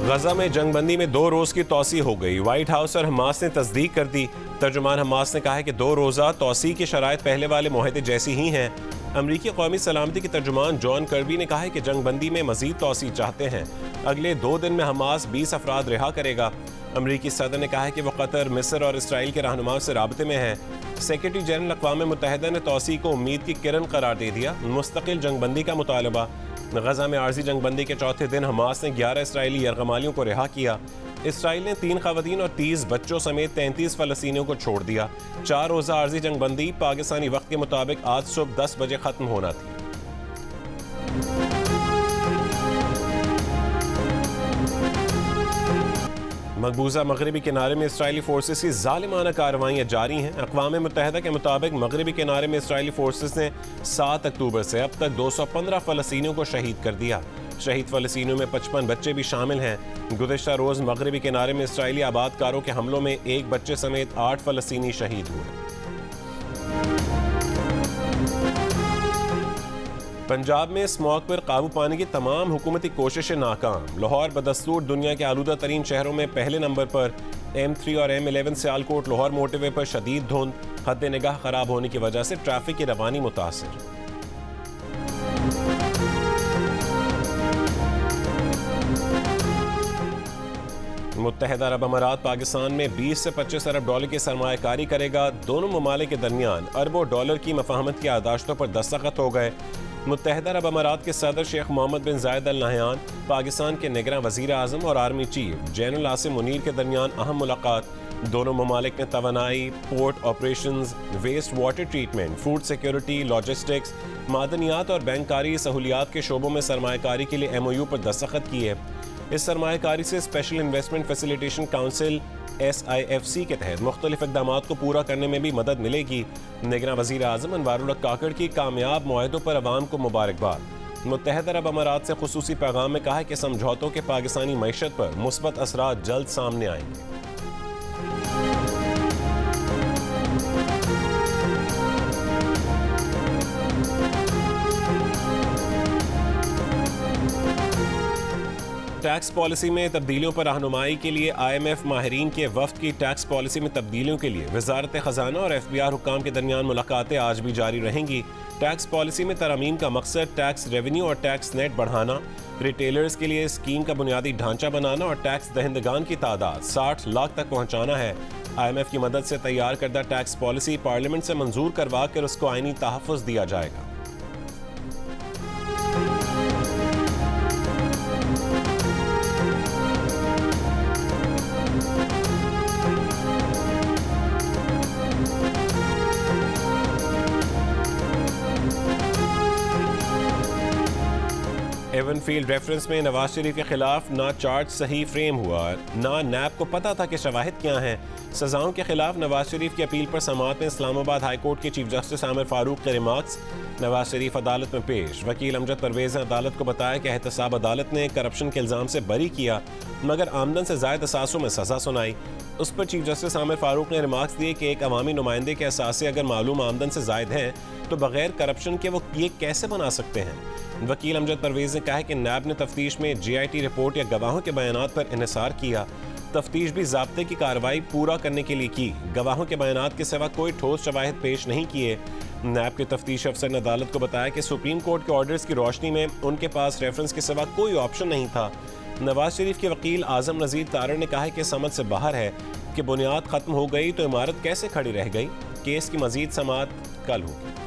गजा में जंगबंदी में 2 रोज की तोसी हो गई। व्हाइट हाउस और हमास ने तस्दीक कर दी। तर्जुमान हमास ने कहा है कि 2 रोज़ा तोसी की शराइत पहले वाले मुआहदे जैसी ही हैं। अमरीकी कौमी सलामती के तर्जुमान जॉन कर्बी ने कहा है कि जंगबंदी में मजीद तोसी चाहते हैं। अगले 2 दिन में हमास 20 अफराद रिहा करेगा। अमरीकी सदर ने कहा है कि वह कतर, मिस्र और इसराइल के रहनुमाओं से राबते में है। सेक्रेटरी जनरल अक़वाम मुत्तहिदा ने तोसी को उम्मीद की किरण करार दे दिया। मुस्तकिल जंगबंदी का मुतालबा। गजा में आर्जी जंगबंदी के चौथे दिन हमास ने 11 इसराइली यरगमालियों को रिहा किया। इसराइल ने 3 खवातीन और 30 बच्चों समेत 33 फ़लस्तीनियों को छोड़ दिया। 4 रोज़ा आर्जी जंगबंदी पाकिस्तानी वक्त के मुताबिक आज सुबह 10 बजे ख़त्म होना थी। मकबूजा मगरबी किनारे में इसराइली फोर्सेस की जालिमाना कार्रवाइयाँ जारी हैं। अक़वाम मुत्तहिदा के मुताबिक मगरबी किनारे में इसराइली फोर्सेस ने 7 अक्टूबर से अब तक 215 फ़लस्तीनियों को शहीद कर दिया। शहीद फ़लस्तीनियों में 55 बच्चे भी शामिल हैं। गुज़िश्ता रोज़ मगरबी किनारे में इसराइली आबादकारों के हमलों में 1 बच्चे समेत 8 फ़लस्तीनी शहीद हुए। पंजाब में स्मॉग पर काबू पाने की तमाम हुकूमती कोशिशें नाकाम। लाहौर बदस्तूर दुनिया के आलूदा तरीन शहरों में पहले नंबर पर। M3 और M11 सियालकोट लाहौर मोटरवे पर शदीद धुंध। हद निगाह खराब होने की वजह से ट्रैफिक की रवानी मुतासिर। मुत्तहिदा अरब अमारात पाकिस्तान में 20 से 25 अरब डॉलर की सरमायाकारी करेगा। दोनों ममालिक के दरमियान अरबों डॉलर की मफाहमत की यादाश्तों पर दस्तखत हो गए। मुत्तहिदा अरब अमारात के सदर शेख मोहम्मद बिन जायद अल नहयान, पाकिस्तान के निगरान वज़ीर आज़म और army chief general Asim Munir के दरमियान अहम मुलाकात। दोनों ममालिक ने तवानाई, port operations, waste water treatment, food security, logistics, मादनियात और बैंककारी सहूलियात के शोबों में सरमायाकारी के लिए MOU पर दस्तखत किए। इस सरमायाकारी से special investment facilitation council SIFC के तहत मुख्तलिफ इक़दाम को पूरा करने में भी मदद मिलेगी। निगरान वज़ीर आज़म अनवारुल हक काकड़ की कामयाब मुआहदों पर अवाम को मुबारकबाद। मुत्तहिदा अरब अमारात से खुसूसी पैगाम में कहा है कि समझौतों के पाकिस्तानी मईशत पर मुस्बत असरात जल्द सामने आएंगे। टैक्स पॉलिसी में तब्दीलियों पर रहनुमाई के लिए IMF माहिरीन के वफ्द की टैक्स पॉलिसी में तब्दीलियों के लिए वजारत खजाना और FBR हुक्काम के दरमियान मुलाकातें आज भी जारी रहेंगी। टैक्स पॉलिसी में तरमीम का मकसद टैक्स रेवेन्यू और टैक्स नेट बढ़ाना, रिटेलर्स के लिए स्कीम का बुनियादी ढांचा बनाना और टैक्स दहिंदगान की तादाद 60 लाख तक पहुँचाना है। IMF की मदद से तैयार करदा टैक्स पॉलिसी पार्लियामेंट से मंजूर करवा कर उसको आईनी तहफ़्फ़ुज़ दिया जाएगा। एवनफील्ड रेफरेंस में नवाज शरीफ के खिलाफ ना चार्ज सही फ्रेम हुआ, ना नैब को पता था कि शवाहिद क्या हैं। सजाओं के खिलाफ नवाज शरीफ की अपील पर समाअत में इस्लामाबाद हाई कोर्ट के चीफ जस्टिस आमिर फारूक के रिमार्क्स। नवाज शरीफ अदालत में पेश। वकील अमजद परवेज ने अदालत को बताया कि एहतसाब अदालत ने करप्शन के इल्ज़ाम से बरी किया मगर आमदन से ज़ायद असासों में सज़ा सुनाई। उस पर चीफ जस्टिस आमिर फारूक ने रिमार्क्स दिए कि एक अवामी नुमाइंदे के असासे अगर मालूम आमदन से ज़ायद हैं तो बगैर करप्शन के वो ये कैसे बना सकते हैं। वकील अमजद परवेज ने कहा कि नैब ने तफ्तीश में GIT रिपोर्ट या गवाहों के बयानात पर इन्हिसार किया। तफ्तीश भी ज़ाब्ते की कार्रवाई पूरा करने के लिए की। गवाहों के बयानात के सिवा कोई ठोस शवाहिद पेश नहीं किए। नैब के तफ्तीश अफसर ने अदालत को बताया कि सुप्रीम कोर्ट के ऑर्डर्स की रोशनी में उनके पास रेफरेंस के सिवा कोई ऑप्शन नहीं था। नवाज शरीफ के वकील आजम नज़ीर तारड़ ने कहा है कि समझ से बाहर है कि बुनियाद ख़त्म हो गई तो इमारत कैसे खड़ी रह गई। केस की मज़ीद समाअत कल होगी।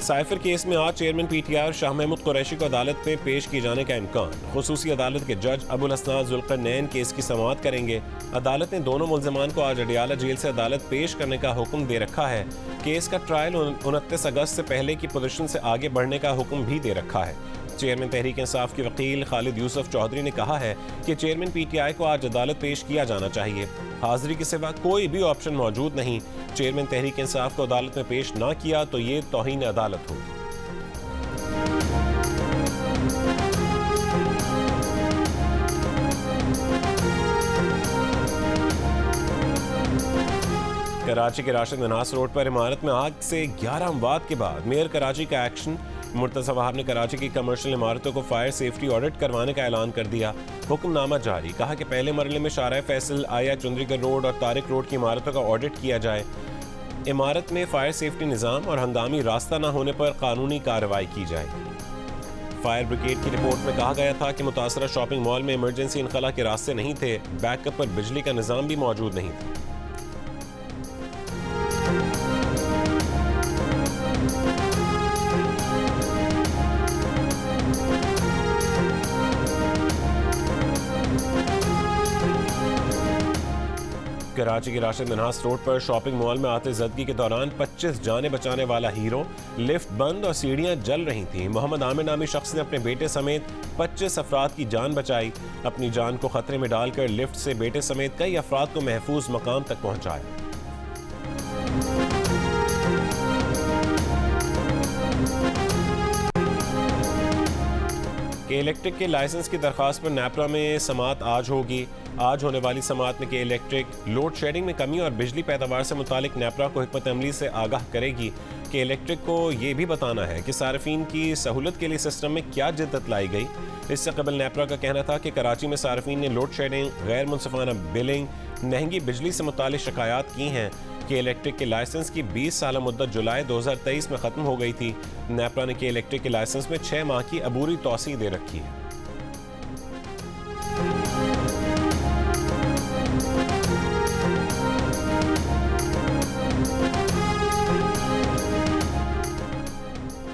साइफर केस में आज चेयरमैन PTI और शाह महमूद कुरैशी को अदालत में पेश किए जाने का इम्कान। खुसूसी अदालत के जज अबुल हसनात जुल्करनैन केस की समाअत करेंगे। अदालत ने दोनों मुल्ज़िमान को आज अडियाला जेल से अदालत पेश करने का हुक्म दे रखा है। केस का ट्रायल 29 अगस्त से पहले की पोजीशन से आगे बढ़ने का हुक्म भी दे रखा है। चेयरमैन तहरीक इंसाफ के वकील खालिद यूसुफ चौधरी ने कहा है कि चेयरमैन PTI को आज अदालत पेश किया जाना चाहिए। हाजिरी के सिवा कोई भी ऑप्शन मौजूद नहीं। चेयरमैन तहरीक इंसाफ को अदालत में पेश ना किया तो ये तौहीन अदालत होगी। कराची के राशिद मन्हास रोड पर इमारत में आग से 11 अमवात के बाद मेयर कराची का एक्शन। मुर्तज़ा वहाब ने कराची की कमर्शियल इमारतों को फायर सेफ्टी ऑडिट करवाने का ऐलान कर दिया। हुक्मनामा जारी, कहा कि पहले मरले में शारा फैसल, आया चुंदरीगढ़ रोड और तारिक रोड की इमारतों का ऑडिट किया जाए। इमारत में फायर सेफ्टी निज़ाम और हंगामी रास्ता न होने पर कानूनी कार्रवाई की जाए। फायर ब्रिगेड की रिपोर्ट में कहा गया था कि मुतासरा शॉपिंग मॉल में इमरजेंसी इनखला के रास्ते नहीं थे, बैकअप पर बिजली का निज़ाम भी मौजूद नहीं था। कराची के राशिद मन्हास रोड पर शॉपिंग मॉल में आते जदगी के दौरान 25 जाने बचाने वाला हीरो, लिफ्ट बंद और सीढ़ियां जल रही थीं। मोहम्मद आमिर नामी शख्स ने अपने बेटे समेत 25 अफराद की जान बचाई। अपनी जान को खतरे में डालकर लिफ्ट से बेटे समेत कई अफराद को महफूज मकाम तक पहुंचाया। के इलेक्ट्रिक के लाइसेंस की दरखास्त पर नेपरा में समात आज होगी। आज होने वाली समात में के इलेक्ट्रिक लोड शेडिंग में कमी और बिजली पैदावार से मुतालिक नेपरा को हिकमत अमली से आगाह करेगी। के इलेक्ट्रिक को ये भी बताना है कि सार्फिन की सहूलत के लिए सिस्टम में क्या जिद्दत लाई गई। इससे कबल नेपरा का कहना था कि कराची में सार्फिन ने लोड शेडिंग, गैर मुनसिफाना बिलिंग, महंगी बिजली से मुतालिक शिकायत की हैं। के इलेक्ट्रिक के लाइसेंस की 20 साल मुद्दत जुलाई 2023 में ख़त्म हो गई थी। नेपरा ने के इलेक्ट्रिक के लाइसेंस में 6 माह की अबूरी तौसीह दे रखी है।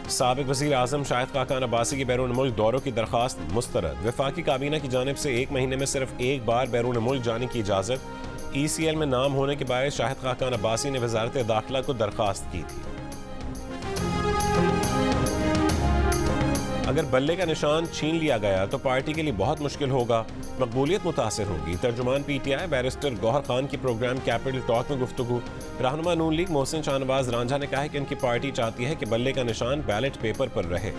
साबिक वज़ीर आज़म शाहिद खाकान अब्बासी की बैरून मुल्क दौरों की दरखास्त मुस्तरद। वफाकी काबीना की जानिब से 1 महीने में सिर्फ एक बार बैरून मुल्क जाने की इजाज़त। ECL में नाम होने के बायस शाहिद खाकान अब्बासी ने वज़ारत दाखिला को दरखास्त की थी। अगर बल्ले का निशान छीन लिया गया तो पार्टी के लिए बहुत मुश्किल होगा, मकबूलियत मुतासर होगी। तर्जुमान PTI बैरिस्टर गौहर खान की प्रोग्राम कैपिटल टॉक में गुफ्तगू। रहनुमा नून लीग मोहसिन शाहनवाज रांझा ने कहा है कि उनकी पार्टी चाहती है कि बल्ले का निशान बैलेट पेपर पर रहे।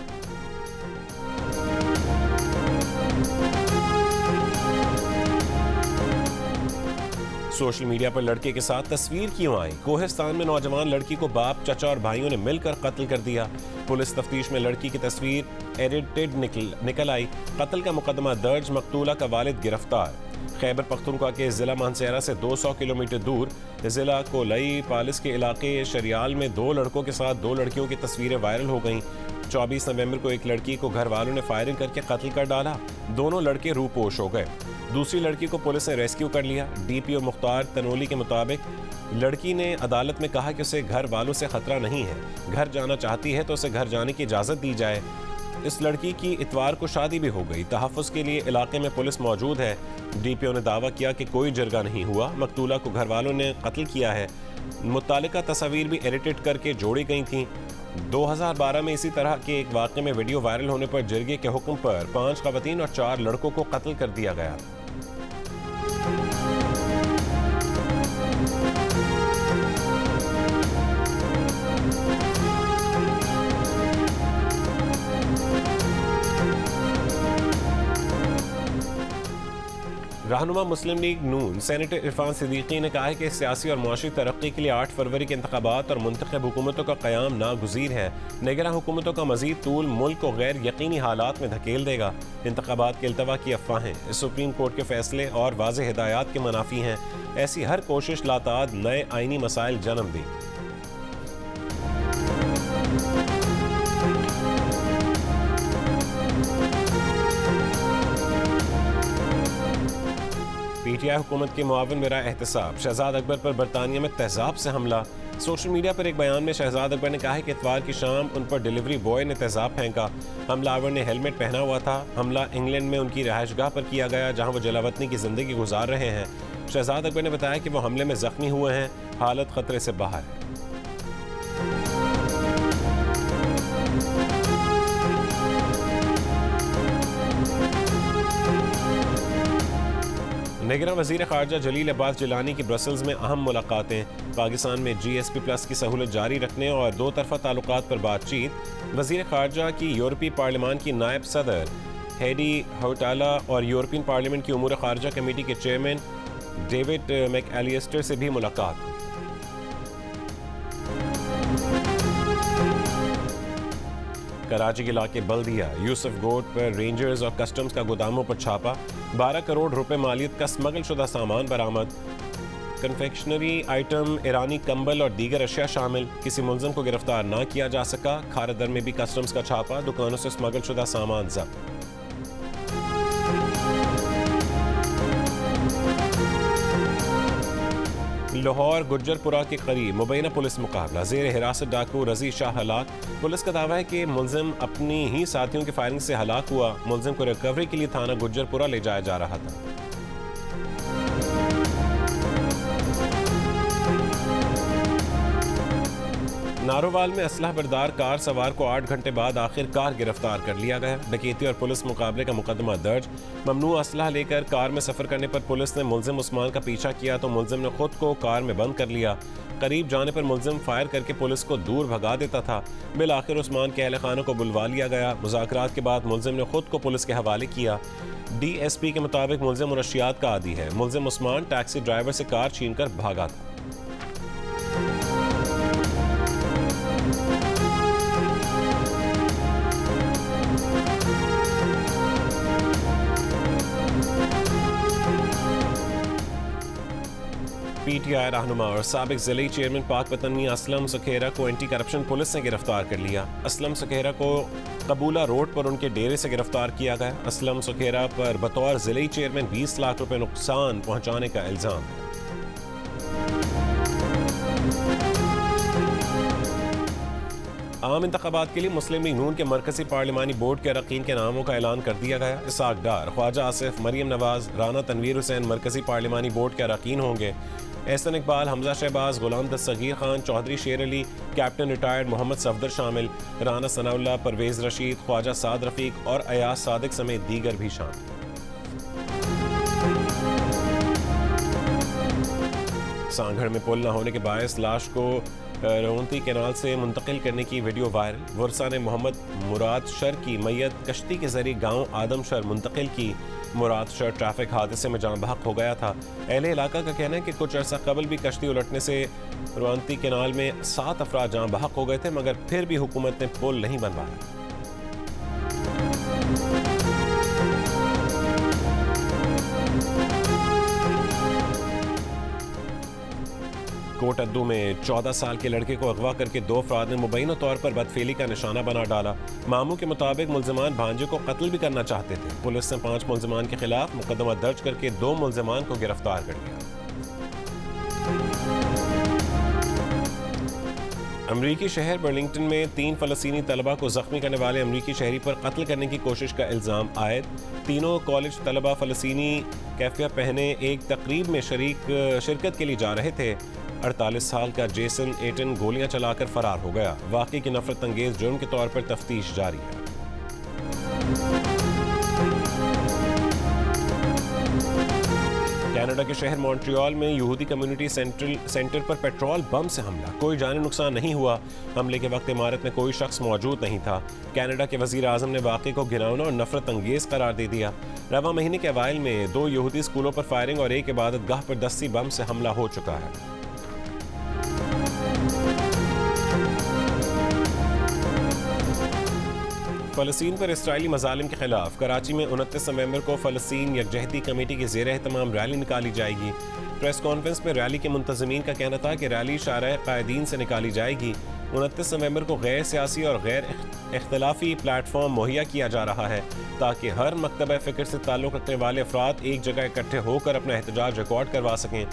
सोशल मीडिया पर लड़के के साथ तस्वीर क्यों आई? कोहिस्तान में नौजवान लड़की को बाप, चचा और भाइयों ने मिलकर कत्ल कर दिया। पुलिस तफ्तीश में लड़की की तस्वीर एडिटेड निकल आई। कत्ल का मुकदमा दर्ज, मकतूला का वालिद गिरफ्तार। खैबर पख्तूनख्वा के जिला मानसेरा से 200 किलोमीटर दूर जिला कोलई पालिस के इलाके शरियाल में 2 लड़कों के साथ 2 लड़कियों की तस्वीरें वायरल हो गईं। 24 नवंबर को एक लड़की को घर वालों ने फायरिंग करके कत्ल कर डाला। दोनों लड़के रूपोश हो गए। दूसरी लड़की को पुलिस ने रेस्क्यू कर लिया। DPO मुख्तार तनोली के मुताबिक लड़की ने अदालत में कहा कि उसे घर वालों से खतरा नहीं है, घर जाना चाहती है तो उसे घर जाने की इजाज़त दी जाए। इस लड़की की इतवार को शादी भी हो गई। तहफ़्फ़ुज़ के लिए इलाके में पुलिस मौजूद है। DPO ने दावा किया कि कोई जरगा नहीं हुआ, मकतूला को घर वालों ने कत्ल किया है। मुत्तालिका तस्वीर भी एडिटेड करके जोड़ी गई थीं। 2012 में इसी तरह के एक वाक़े में वीडियो वायरल होने पर जरगे के हुक्म पर 5 ख़वातीन और 4 लड़कों को कत्ल कर दिया गया। रहनुमा मुस्लिम लीग नून सेनेटर इरफान सिद्दीकी ने कहा है कि सियासी और मुआशी तरक्की के लिए 8 फरवरी के इंतखाबात और मुंतखब हुकूमतों का क़याम नागुज़ीर है। निगरां हुकूमतों का मज़ीद तूल मुल्क को गैर यकीनी हालात में धकेल देगा। इंतखाबात के अल्तवा की अफवाहें सुप्रीम कोर्ट के फैसले और वाज़ेह हिदायत के मुनाफी हैं। ऐसी हर कोशिश लाताद नए आइनी मसाइल जन्म देगी। PTI हुकूमत के मुआविन मेरा एहतसाब। शहजाद अकबर पर बरतानिया में तेजाब से हमला। सोशल मीडिया पर एक बयान में शहजाद अकबर ने कहा है कि इतवार की शाम उन पर डिलीवरी बॉय ने तेजाब फेंका। हमलावर ने हेलमेट पहना हुआ था। हमला इंग्लैंड में उनकी रहायशगाह पर किया गया, जहां वो जलावतनी की जिंदगी गुजार रहे हैं। शहजाद अकबर ने बताया कि वो हमले में जख्मी हुए हैं, हालत खतरे से बाहर है। निगरां वज़ीर ख़ारजा जलील अब्बास जिलानी की ब्रसल्स में अहम मुलाकातें। पाकिस्तान में GSP+ की सहूलत जारी रखने और 2 तरफ़ा ताल्लुकात पर बातचीत। वज़ीर ख़ारजा की यूरोपीय पार्लियामान की नायब सदर हेडी हाउटाला और यूरोपियन पार्लियामेंट की उमूर ख़ारजा कमेटी के चेयरमैन डेविड मैकएलिस्टर से भी मुलाकात हुई। कराची के इलाके बल्दिया यूसुफ गोट पर रेंजर्स और कस्टम्स का गोदामों पर छापा, 12 करोड़ रुपए मालियत का स्मगल शुदा सामान बरामद, कन्फेक्शनरी आइटम, ईरानी कंबल और दीगर अशिया शामिल, किसी मुलजिम को गिरफ्तार ना किया जा सका। खारदर में भी कस्टम्स का छापा, दुकानों से स्मगल शुदा सामान जब्त। लाहौर गुज्जरपुरा के करीब मुबैना पुलिस मुकाबला, जेर हिरासत डाकू रजी शाह हलाक। पुलिस का दावा है कि मुलजिम अपनी ही साथियों की फायरिंग से हलाक हुआ। मुलजिम को रिकवरी के लिए थाना गुज्जरपुरा ले जाया जा रहा था। नारोवाल में असलह बरदार कार सवार को 8 घंटे बाद आखिरकार गिरफ्तार कर लिया गया। डकैती और पुलिस मुकाबले का मुकदमा दर्ज। ममनू असलह लेकर कार में सफर करने पर पुलिस ने मुलजिम उस्मान का पीछा किया तो मुलजिम ने खुद को कार में बंद कर लिया। करीब जाने पर मुलजिम फायर करके पुलिस को दूर भगा देता था। बिल आखिर उस्मान के अहल खानों को बुलवा लिया गया। मुज़ाकरात के बाद मुलजिम ने खुद को पुलिस के हवाले किया। DSP के मुताबिक मुलजिम मुनशियात का आदी है। मुलजिम उस्मान टैक्सी ड्राइवर से कार छीनकर भागा था। PTI रहनुमा और साबिक जिले चेयरमैन पाक पतन मियां असलम सुखेरा को एंटी करप्शन पुलिस ने गिरफ्तार कर लिया। असलम सुखेरा को कबूला रोड पर उनके डेरे से गिरफ्तार किया गया। असलम सुखेरा पर बतौर जिले चेयरमैन 20 लाख रुपए नुकसान पहुंचाने का इल्जाम है। आम इंतखाबात के लिए मुस्लिम लीग नून के मरकजी पार्लिमानी बोर्ड के अरकान के नामों का ऐलान कर दिया गया। इसाक डार, ख्वाजा आसिफ, मरियम नवाज, राना तनवीर हुसैन मरकजी पार्लिमानी बोर्ड के अरकान होंगे। एहसन इकबाल, हमजा शहबाज, गुलाम दस्तगीर खान, चौधरी शेर अली, कैप्टन रिटायर्ड मोहम्मद सफदर शामिल। राना सनाउल्लाह, परवेज रशीद, ख्वाजा साद रफीक और अयाज सादिक समेत दीगर भी शामिल। सांगड़ में पुल न होने के बायस लाश को रवंती कैनाल से मुंतकिल करने की वीडियो वायरल। वर्सा ने मोहम्मद मुराद शर की मैयत कश्ती के जरिए गांव आदमशर मुंतकिल की। मुराद शर ट्रैफिक हादसे में जान बहक हो गया था। अहले इलाका का कहना है कि कुछ अर्सा कबल भी कश्ती उलटने से रवंती कैनाल में 7 अफराद जान बहक हो गए थे, मगर फिर भी हुकूमत ने पुल नहीं बनवाया। कोटद्दू में 14 साल के लड़के को अगवा करके 2 अफराद ने मुबैना तौर पर बदफेली का निशाना बना डाला। मामू के मुताबिक मुलजिमान भांजे को कत्ल भी करना चाहते थे। पुलिस ने 5 मुलजिमान के खिलाफ मुकदमा दर्ज करके 2 मुलजिमान को गिरफ्तार कर लिया। अमरीकी शहर बर्लिंगटन में 3 फ़लस्तीनी तलबा को जख्मी करने वाले अमरीकी शहरी पर कत्ल करने की कोशिश का इल्ज़ाम आयद। तीनों कॉलेज तलबा फ़लस्तीनी कैफिया पहने एक तकरीब में शिरकत के लिए जा रहे थे। 48 साल का जेसन एटन गोलियां चलाकर फरार हो गया। वाक़ई की नफरत अंगेज जुर्म के तौर पर तफ्तीश जारी है। कनाडा के शहर मॉन्ट्रियल में यहूदी कम्युनिटी सेंटर पर पेट्रोल बम से हमला। कोई जानी नुकसान नहीं हुआ। हमले के वक्त इमारत में कोई शख्स मौजूद नहीं था। कनाडा के वजीर आजम ने वाक़े को घिनौना और नफरत अंगेज करार दे दिया। रवा महीने के अवाइल में 2 यहूदी स्कूलों पर फायरिंग और एक इबादत गाह पर दस्ती बम से हमला हो चुका है। फ़लस्तीन पर इसराइली मज़ालिम के खिलाफ कराची में 29 नवंबर को फ़लस्तीन यकजहती कमेटी की ज़ेर एहतमाम रैली निकाली जाएगी। प्रेस कॉन्फ्रेंस में रैली के मुंतज़मीन का कहना था कि रैली शारह कायदीन से निकाली जाएगी। 29 नवंबर को गैर सियासी और गैर इख्तलाफी प्लेटफॉर्म मुहैया किया जा रहा है ताकि हर मकतब फ़िक्र से ताल्लुक़ रखने वाले अफराद एक जगह इकट्ठे होकर अपना एहतजाज रिकॉर्ड करवा सकें।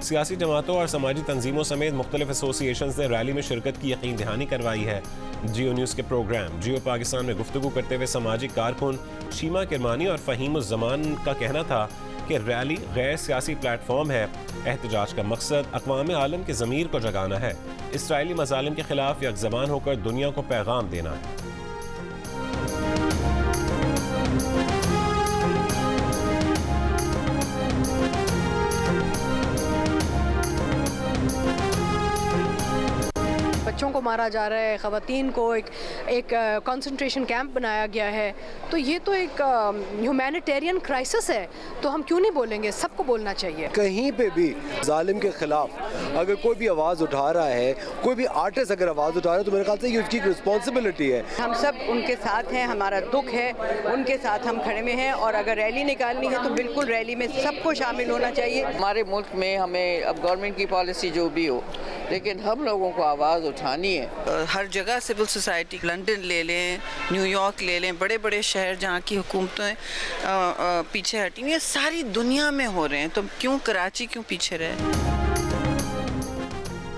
सियासी जमातों और समाजी तंजीमों समेत मुख्तलिफ एसोसिएशंस ने रैली में शिरकत की यकीन दहानी करवाई है। जियो न्यूज़ के प्रोग्राम जियो पाकिस्तान में गुफ्तगू करते हुए समाजी कारकुन शीमा किरमानी और फ़हीमुज़्ज़मान का कहना था कि रैली गैर सियासी प्लेटफॉर्म है। एहतजाज का मकसद अक़वाम आलम के ज़मीर को जगाना है, इसराइली मज़ालिम के खिलाफ यकज़बान होकर दुनिया को पैगाम देना है। बच्चों को मारा जा रहा है, ख़वातीन को एक कंसंट्रेशन कैंप बनाया गया है। तो ये तो एक ह्यूमैनिटेरियन क्राइसिस है। तो हम क्यों नहीं बोलेंगे? सबको बोलना चाहिए। कहीं पे भी जालिम के खिलाफ अगर कोई भी आवाज़ उठा रहा है, कोई भी आर्टिस्ट अगर आवाज़ उठा रहा है, तो मेरे ख्याल से ये उसकी रिस्पॉन्सिबिलिटी है। हम सब उनके साथ हैं, हमारा दुख है, उनके साथ हम खड़े में हैं, और अगर रैली निकालनी है तो बिल्कुल रैली में सबको शामिल होना चाहिए। हमारे मुल्क में हमें अब गवर्नमेंट की पॉलिसी जो भी हो, लेकिन हम लोगों को आवाज़ उठानी है। हर जगह सिविल सोसाइटी, लंदन ले लें, न्यूयॉर्क ले लें, बड़े बड़े शहर जहाँ की हुकूमतें पीछे हटी हुई हैं, सारी दुनिया में हो रहे हैं, तो क्यों कराची क्यों पीछे रहे?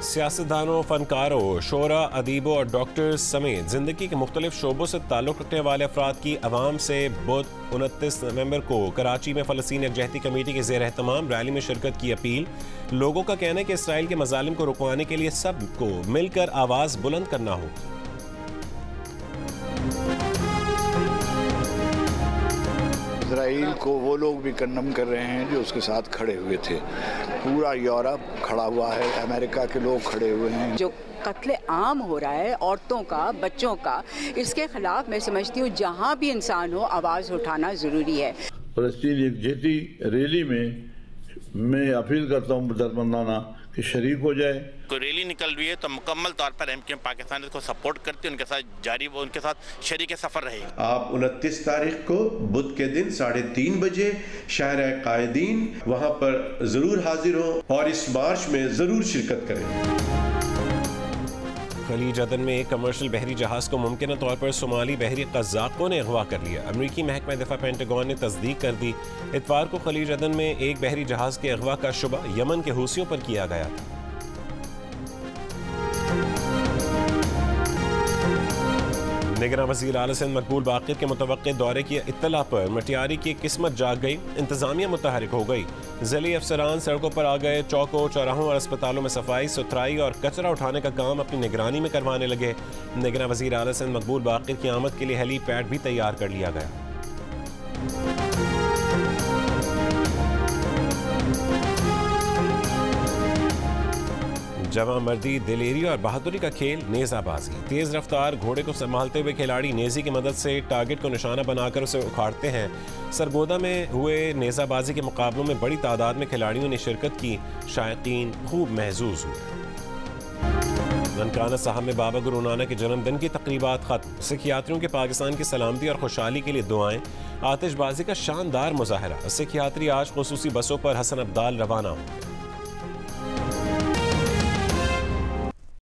सियासतदानों, फनकारों, शोरा, अदीबों और डॉक्टर्स समेत ज़िंदगी के मुख्तलिफ शोबों से ताल्लुक़ रखने वाले अफराद की अवाम से बुध 29 नवंबर को कराची में फ़लस्तीन यकजहती कमेटी के ज़ेर एहतमाम रैली में शिरकत की अपील। लोगों का कहना है कि इसराइल के मज़ालिम को रुकवाने के लिए सबको मिलकर आवाज़ बुलंद करना होगी। इसराइल को वो लोग भी कंडम कर रहे हैं जो उसके साथ खड़े हुए थे। पूरा यूरोप खड़ा हुआ है, अमेरिका के लोग खड़े हुए हैं। जो कत्ले आम हो रहा है औरतों का, बच्चों का, इसके खिलाफ मैं समझती हूँ जहाँ भी इंसान हो आवाज़ उठाना ज़रूरी है। फ़लस्तीन यकजहती रैली में मैं अपील करता हूँ दरबंदाना कि शरीक हो जाए। कोई रैली निकल रही है तो मुकम्मल तौर पर एमक्यूएम पाकिस्तान इसको सपोर्ट करते हैं, उनके साथ जारी, वो उनके साथ शरीक सफ़र रहेगी। आप 29 तारीख को बुध के दिन 3:30 बजे शहर कायदीन वहाँ पर ज़रूर हाजिर हों और इस मार्च में ज़रूर शिरकत करें। खलीज अदन में एक कमर्शियल बहरी जहाज़ को मुमकिन तौर पर सोमाली बहरी कज़ाकों ने अगवा कर लिया। अमरीकी महकमा दिफा पेंटागन ने तस्दीक कर दी। इतवार को खलीज अदन में एक बहरी जहाज़ के अगवा का शुबा यमन के हूसियों पर किया गया था। निगरान वज़ीर आला सिंध मकबूल बाक़िर के मुतवक्किल दौरे की इत्तला पर मटियारी की किस्मत जाग गई। इंतज़ामिया मुतहरिक हो गई। ज़िली अफसरान सड़कों पर आ गए। चौकों, चौराहों और अस्पतालों में सफाई सुथराई और कचरा उठाने का काम अपनी निगरानी में करवाने लगे। निगरान वज़ीर आला सिंध मकबूल बाक़िर की आमद के लिए हेलीपैड भी तैयार कर लिया गया। जवां मर्दी, दिलेरी और बहादुरी का खेल नेज़ाबाजी। तेज़ रफ्तार घोड़े को संभालते हुए खिलाड़ी नेज़ी की मदद से टारगेट को निशाना बनाकर उसे उखाड़ते हैं। सरगोदा में हुए नेज़ाबाजी के मुकाबलों में बड़ी तादाद में खिलाड़ियों ने शिरकत की। शायकीन खूब महजूज हुए। ननकाना साहब में बाबा गुरु नानक के जन्मदिन की तकरीबात खत्म। सिख यात्रियों के पाकिस्तान की सलामती और खुशहाली के लिए दुआएं। आतिशबाजी का शानदार मुजाहरा। सिख यात्री आज खुसूसी बसों पर हसन अब्दाल रवाना होंगे।